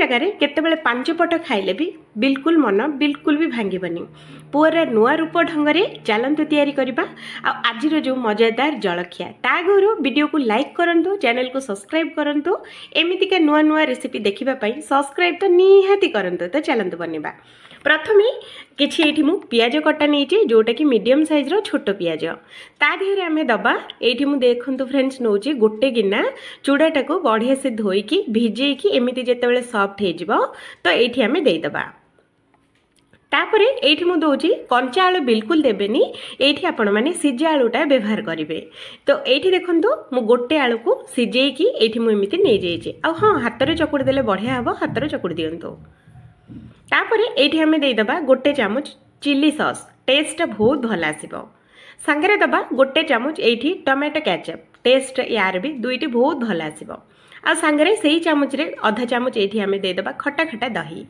जगार केतेबेले 5 पट खाइले भी बिल्कुल मन बिल्कुल भी भांगीबनी। पूरा नुआ रूप ढंग से चलतु तैयारी करबा। आज जो मजेदार जलखिया ता घर वीडियो को लाइक करंतु, चैनल को सब्सक्राइब करंतु। एमितिका नुआ नुआ रेसिपी देखिबा पई सब्सक्राइब तो निहाती करंतु। तो चलतु बनेबा। प्रथमे किछि एठी मु पियाज कटा नहीं जोटा कि मीडियम साइज रो छोट पियाज ता देहरे आमे दबा। एठी मु देखंतु फ्रेंड्स नौची गोटे गिना चूड़ाटा को बढ़िया से धोईकी भिजेकी एमिति जेतेबेले सॉफ्ट हे जिवो तो एठी आमे देई दबा। तापरे एठी मु दोची कंचा आलू बिल्कुल देबेनी, एठी आपण माने सिजा आलूटा व्यवहार करिवे। तो एठी देखंतु मु गोटे आलू को सिजेकी एठी मु एमिति नै जेइचे। आ हां हातरे चकुड़ी देले बढ़िया हबो, हातरे चकुड़ी दियंतु। तापरे एठी हमें दे दबा गोटे चामच चिली सॉस, टेस्ट बहुत भल आसीबो। संगरे दबा गोटे चामच एठी टमाटो केचप, टेस्ट यार भी दुईटी बहुत भल आसीबो। आ संगरे सेही चामच रे आधा चामच एठी हमें दे दबा खट्टा खट्टा दही।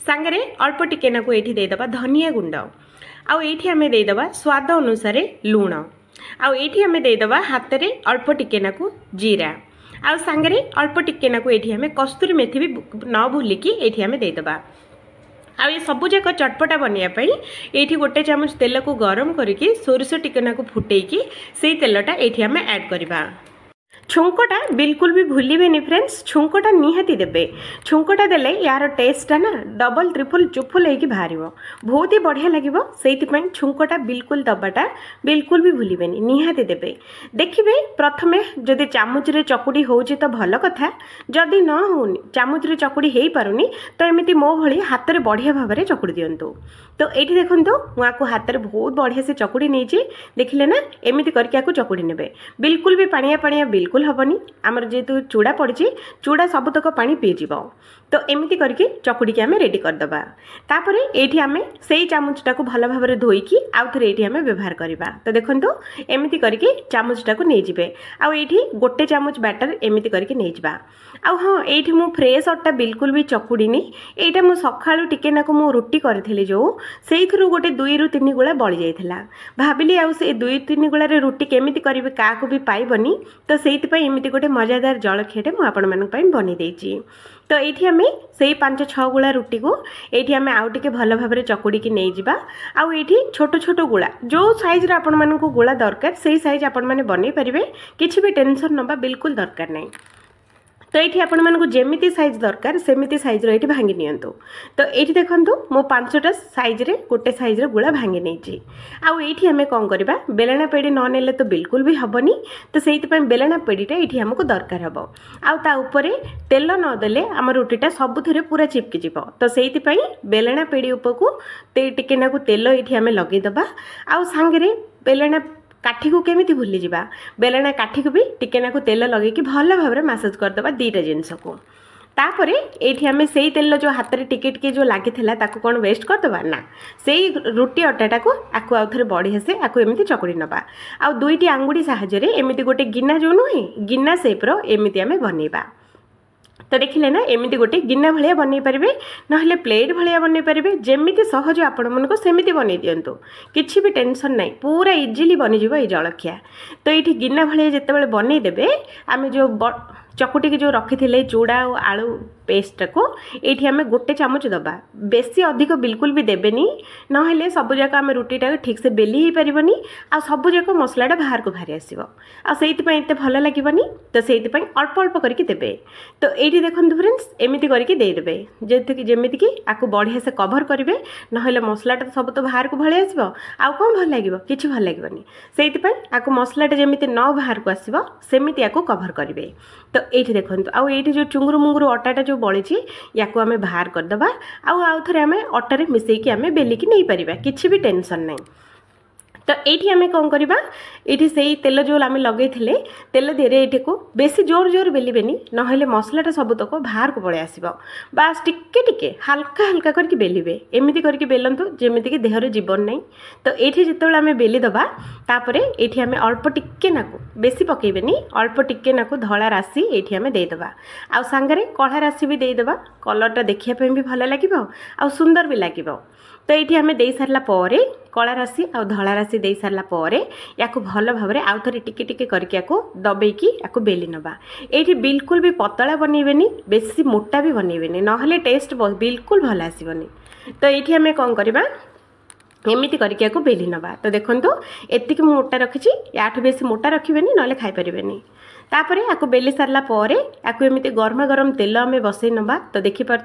संगरे अल्प टिके नाको एठी दे दबा धनिया गुंड। आ एठी हमें दे दबा स्वाद अनुसार लूण। आ एठी हमें दे दबा हाथ रे अल्प टिके नाको जीरा। आ संगरे अल्प टिके नाको एठी हमें कस्तूरी मेथी भी न भूलिकी एठी हमें दे दबा। आ ये सबू जाक चटपटा बनवाई ये गोटे चामच तेल को गरम करके सोरिष टिकना को फुटेकी से तेलटा ये आम ऐड करवा। छुंकटा बिल्कुल भी भूलिबेनी फ्रेंड्स, छुंकटा निहाती देबे। छुंकटा देले यार टेस्टा ना डबल ट्रिपल चुफुल होगी बाहर बहुत ही बढ़िया लगे। से छुंकटा बिल्कुल दबाटा बिल्कुल भी भूलिबेनी, निहाती देबे। देखिए प्रथमे जदि चामच रे चकुड़ी होउची तो भल कथा, जदि न होनी चामच रे चकुड़ी हेई पारुनी तो एमिति मो भली हाथ रे बढ़िया भाव में चकुड़ी दियंतु। तो एठी देखंतु मु आको हाथ रे बहुत बढ़िया से चकुड़ी नहींची, देखिले ना एमिति करके आको चकुड़ी नेबे। बिल्कुल भी पानिया पानिया बिल्कुल हबनी, आमर जेतु चूड़ा पड़ी चूड़ा सबुतक पानी पीजिब। तो एमिति करके चकुड़ी के आमे रेडी कर दबा। तापरे एठी आमे सेही चामचटा को भल भाव में धोईकी आउ थरे एठी आमे व्यवहार करबा। तो देखंतु एमिति करके चामचटा को नै जिबे। आ एठी गोटे चामच बैटर एमिति करके नै जिबा। आ हां एठी मु फ्रेश अट्टा बिल्कुल भी चकुड़ीनी, एटा मु सखाळु टिके नाको मु रोटी करथिली जो सेइथरु गोटे 2 रु 3 गुळा बळी जाइथिला। भाबिली आउ से 2-3 गुळा रे रोटी केमिति करिवे काको भी पाइबनी। तो सेइति पई एमिति गोटे मजेदार जलखियाटे मु आपण मानक पई बनि देइची। तो ये आम से 5-6 गुड़ा रुटी को ये आम आउ टे भल भाव में चकुड़ी की नहीं जावा। आउ ये छोट छोट गुड़ा जो साइज आपण मानक गुड़ा दरकार से साइज आपण मैंने बनई पारे, किसी भी टेंशन नवा बिल्कुल दरकार नहीं। तो ये आपण मानक जेमिति साइज दरकार सेमिति साइज रो भांगी नियंतु। तो ये देखंतु मो 5टा साइज रे गोटे साइज रे गुड़ा भांगी नहीं। आउ ये आम कौन करवा बेलना पेड़ी न नेले तो बिल्कुल भी हबनी। तो से बेलना पेड़ीटा ये आमको दरकार हम। आउ उपरे तेल नदेले आम रुटीटा सबुथिरे पूरा चिपकी जीव। तो से बेलना पेड़ी उपरकू टिके नाकू तेल ये आम लगेदबा। आउ सांगरे बेलना काठी को केमिति भूली जिबा, बेलना काठी को भी टिके नाकू तेल लगे कि भल भाव में मसाज करदबा दीटा जिनस को। तापरे एठी हमें सेही तेल जो हाथ रे टिके टिके जो लागी थिला ताको कोन वेस्ट करदबा ना, सेही रोटी अटाटा को आकु आउथरे बढ़िया से आकु एमिति चकुड़ी नबा। आ दुईटी आंगुड़ी सहायता रे एमिति गोटे गिना जो नुहे गिना शेप रो एमिति आमे बनेबा। तो देखिले ना एमिति गोटे गिना भलिया बनई पारे ना प्लेट भलिया बनई पारे, जेमिति सहज आपण मन को सेमिति बनई दियंतु, किछि भी टेंशन नहीं, पूरा इजिली बनी जिवो ए जलखिया। तो ये गिना भलिया जेतेबेले बनई देबे आमे जो चकुटी के जो रखी थे चूड़ा और आलू पेस्ट को ये आम गोटे चामच दबा। बेसी अधिक बिल्कुल भी देवेनी, ना सबू जाक आम रुटीटा ठीक से बेली हो पारबनी। आ सबू जाक मसलाटा बाहर को बाहरी आसो आईपाई एत भल लगे। तो से अल्प अल्प करके देबे। तो ये देखो फ्रेंड्स एमती करके देदेवे जमीक आपको बढ़िया से कभर करेंगे, ना मसलाटा सब तो बाहर को भले आसो आउ कौन भल लगे कि भल लगे। से आपको मसलाटा जमी न बाहर को आसो सेमती आपको कभर करेंगे। तो ये देखो आउ ये जो चुंगुरु मुंगुरु अटाटा जो बड़ी या आम बाहर करदे आउ थे आम अटारे मिसेकी आम बेलिकी नहीं पार, किसी भी टेंशन नहीं। तो ये आम कौन करवा ये से तेल जो आम लगे तेल देरे ये को बेसी जोर जोर बेलिबेनी, ना मसलाटा सबुतक बाहर को पलि आसो। बास टिके टिके हल्का हल्का करके बेलिबे, एमती करके बेलंतु जेमितिक देहर जीवन नहीं। तो ये जिते आम बेलीदबा तापर ये आम अल्प टिके नाकू बेसी पकेबेनी, अल्प टिके नाकू धला राशि ये आम देदेबा। आउ सांगरे कला राशि भी देदेबा, कलरटा देखिया भी भल लगे आ सुंदर भी लगे। तो ये आम दे सारा कला राशि आ धला राशि दे सारा या भल भाव आउ थे टिके टिके करके दबेकी या बेली नवा। ये बिल्कुल भी पतला बनइबेनी बेसी मोटा भी बनइबेनी नहले टेस्ट बिल्कुल भल आसबनी। तो ये आम कौन करवा एमती करके बेली नवा। तो देखो एतिक मोटा रखी या बेसी मोटा रखिए ना खाईपारे। तापर या बेली सारा एमती गरम गरम तेल आम बसई नवा। तो देखिपे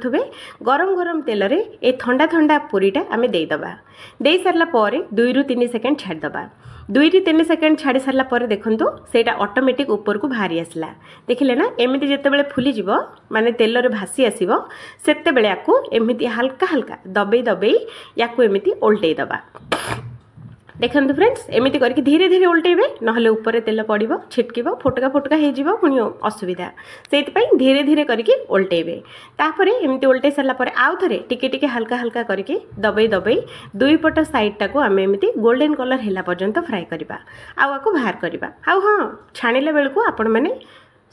गरम गरम तेल रे ए ठंडा ठंडा पूरीटा आम देदबा। दे सारा 2 ରୁ 3 सेकेंड छाड़दबा। 2 ରୁ 3 सेकेंड छाड़ी सारा देखूँ सेटा ऑटोमेटिक ऊपर को बाहरी आसला। देखिले ना एमती जिते फुली माने तेल रे भासी आसो सेते बेले याकू एमती हल्का हल्का दबे दबे याकू एमती ओल्टे दबा। देखो फ्रेंड्स एमती करके धीरे धीरे उल्टेबे नहले ऊपर तेल पड़ो छिटक फोटका फोटका हो पुणी असुविधा से धीरे धीरे करके उल्टेबे। तापर एमती उल्टे सारा आउ थे टिके टिके हल्का हल्का करके दबे दबे दुई पट साइडटा को आम एमती गोल्डन कलर है पर्यंत फ्राए करवा आपको बाहर करवा। हाँ छाणिला बेलू आपण मैंने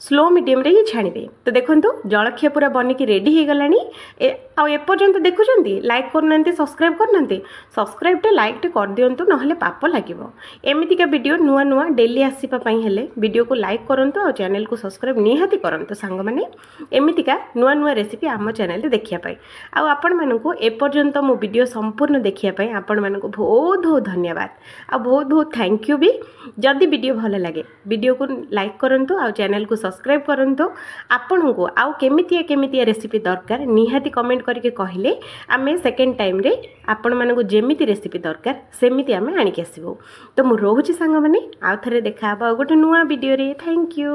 स्लो मीडियम रे ही छाणिबे। तो देखो जलखिया पूरा बनिकी रेडी हो गलानी। एपर्यंत देखुं लाइक करना सब्सक्राइब करना सब्सक्राइब टे लाइक टे कर दिंतु नहले पाप लगे। एमतीका वीडियो नुआ नुआ डेली आसपाई हेले वीडियो को लाइक करंतु और चैनल को सब्सक्राइब निहाती करंतु सांग माने एमतीका नुआ नुआ रेसिपी आम चैनल देखिया पाई। आपण मानकु एपर्यंत मो वीडियो संपूर्ण देखिया पाई आपण मानकु बहुत बहुत धन्यवाद आ बहुत बहुत थैंक यू भी। जदि वीडियो भल लगे वीडियो को लाइक करंतु और चैनल को सब्सक्राइब करंतु। आपण को आउ केमितिया रेसिपी दरकार निहाती कमेंट करके कहले आमे सेकेंड टाइम रे आपण मानकु जेमिति रेसिपी दरकार सेमिति आमे आनिक आसीबो। तो मु रोहुची सांग माने आउ थरे देखा गोटे नुआ वीडियो रे। Thank you.